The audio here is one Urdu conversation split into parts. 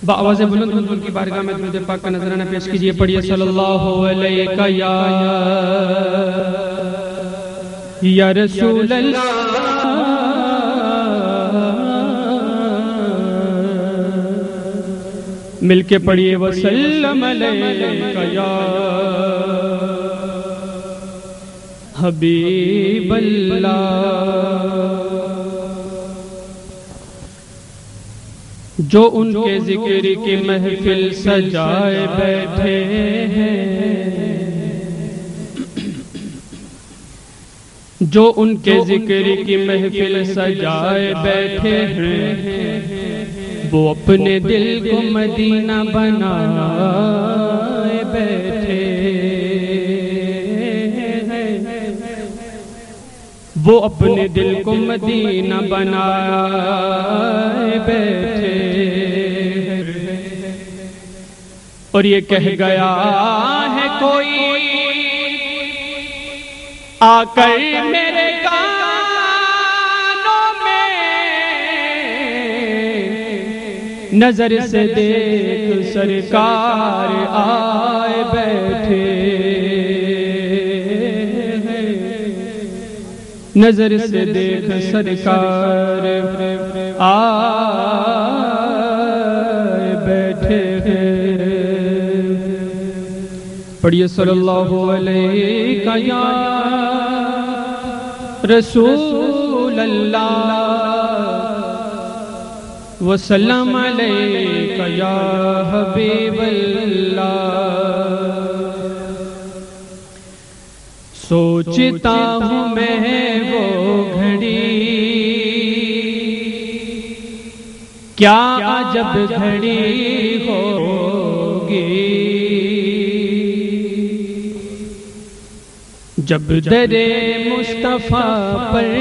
بآواز بلند حضور کی بارگاہ میں درود پاک کا نذرانہ پیش کیجئے. پڑھیے صلی اللہ علیہ یا رسول اللہ. مل کے پڑھیے وسلم علیہ یا حبیب اللہ. جو ان کے ذکر کی محفل سجائے بیٹھے ہیں، جو ان کے ذکر کی محفل سجائے بیٹھے ہیں، وہ اپنے دل کو مدینہ بنائے بیٹھے ہیں، وہ اپنے دل کو مدینہ بنائے بیٹھے. اور یہ کہہ گیا ہے کوئی آ کر میرے کانوں میں، نظر سے دیکھ سرکار آئے بیٹھے، نظر سے دیکھ سرکار آئے بیٹھے ہیں. پڑھیے صلی اللہ علیہ یا رسول اللہ وسلم علیہ یا حبیب اللہ. سوچتا ہوں میں وہ گھڑی، کیا عجب گھڑی ہوگی، جب در مصطفیٰ پر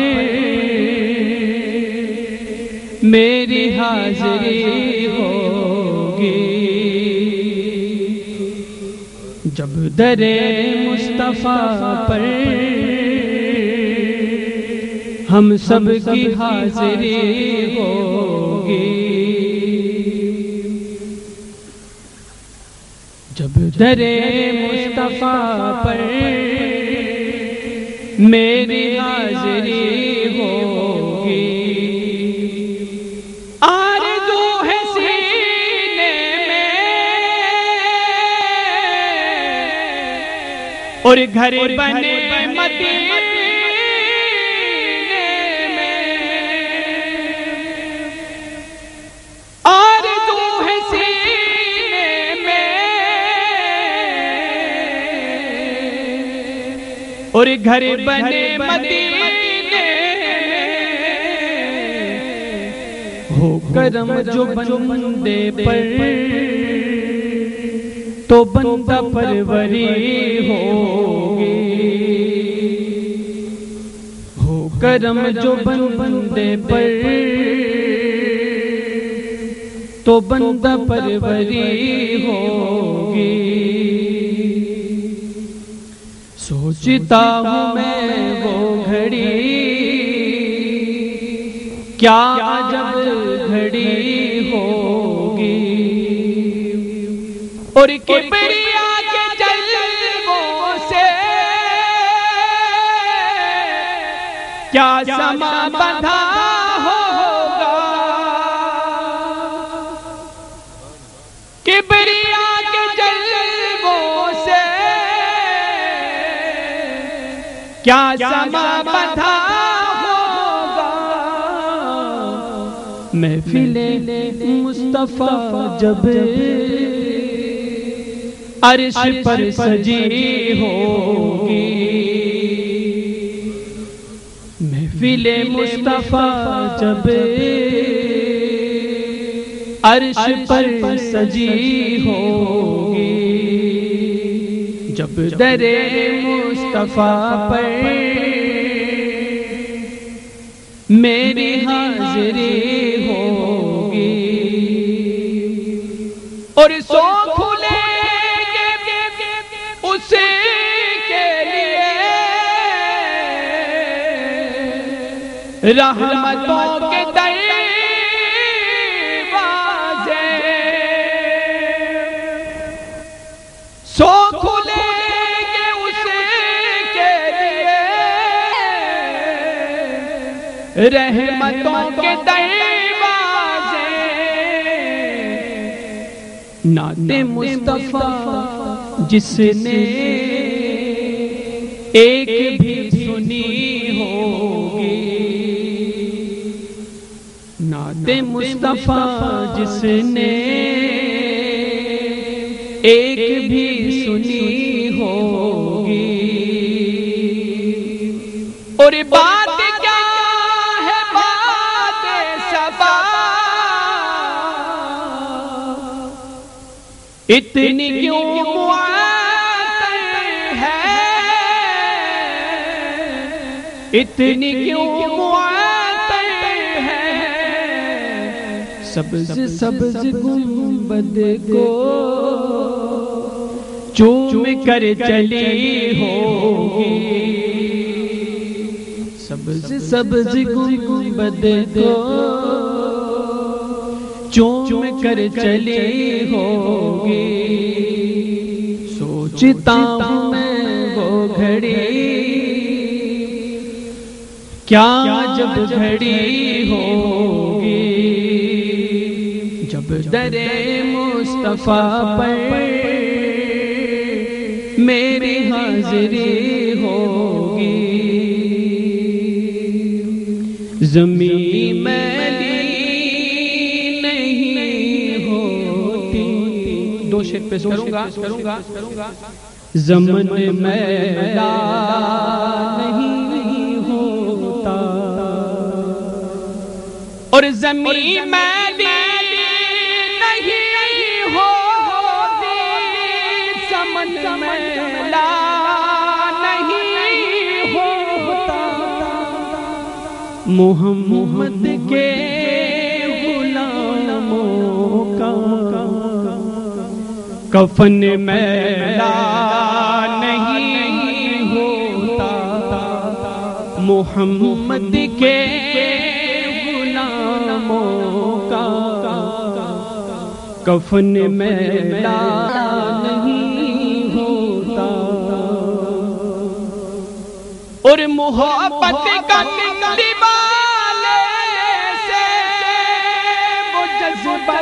میری حاضری ہوگی، جب در مصطفیٰ پر ہم سب کی حاضری ہوگی، جب در مصطفیٰ پر میری حاضری ہوگی. آرزو ہے سینے میں اور گھر بنے مدینے میں، آرزو ہے سینے میں اور گھر بنے مدینے میں. ہو کرم جو بندے پر تو بندہ پروری ہوگی، ہو کرم جو بندے پر تو بندہ پروری ہوگی. سوچتا ہوں میں وہ گھڑی، کیا عجب گھڑی ہوگی، اور کبریا کے جلووں سے کیا سما بندھا ہوگا، کبریا کے جلووں سے کیا سما بندھا ہوگا. محفل مصطفیٰ جب عرش پر سجی ہوگی، محفل مصطفیٰ جب عرش پر سجی ہوگی، جب در مصطفیٰ پر میری حاضری ہوگی. اور سو کھلے گے اسے کے لیے رحمتوں کے دروازے، رحمتوں کے دروازے نعت مصطفیٰ جس نے ایک بھی سنی ہوگی، نعت مصطفیٰ جس نے ایک بھی سنی ہوگی، اور بات کیا ہے بات صفا، اتنی کیوں معطر ہے، اتنی کیوں معطر ہے، سبز سبز گنبد کو چوم کر چلی ہوگی، سبز سبز گنبد کو چوم کر چلی ہوگی، سوچتا ہوں میں وہ گھڑی کیا جب گھڑی ہوگی، جب در مصطفیٰ پر میری حاضری ہوگی، زمین میلی نہیں ہوتی، دو شعر پیش کروں گا، زمن میلا نہیں ہوتا، اور زمین میلی نہیں ہوتی، زمن میلا نہیں ہوتا، محمد کے غلاموں کا کفن میلا نہیں ہوتا، محمد کے غلاموں کا کفن میلا نہیں ہوتا، اور محبت کا دیوانے سے وہ جذبہ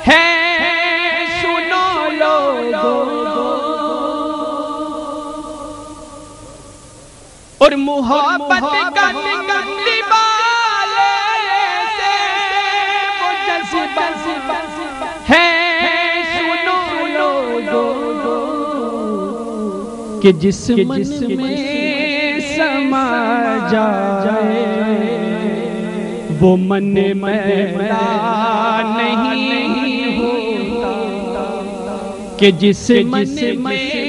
ہے، سنو لوگو، اور محبت کا دیوانے سے وہ جذبہ ہے، سنو لوگو، کہ جس من میں سما جائے وہ من میلا نہیں ہوتا، کہ جس من میں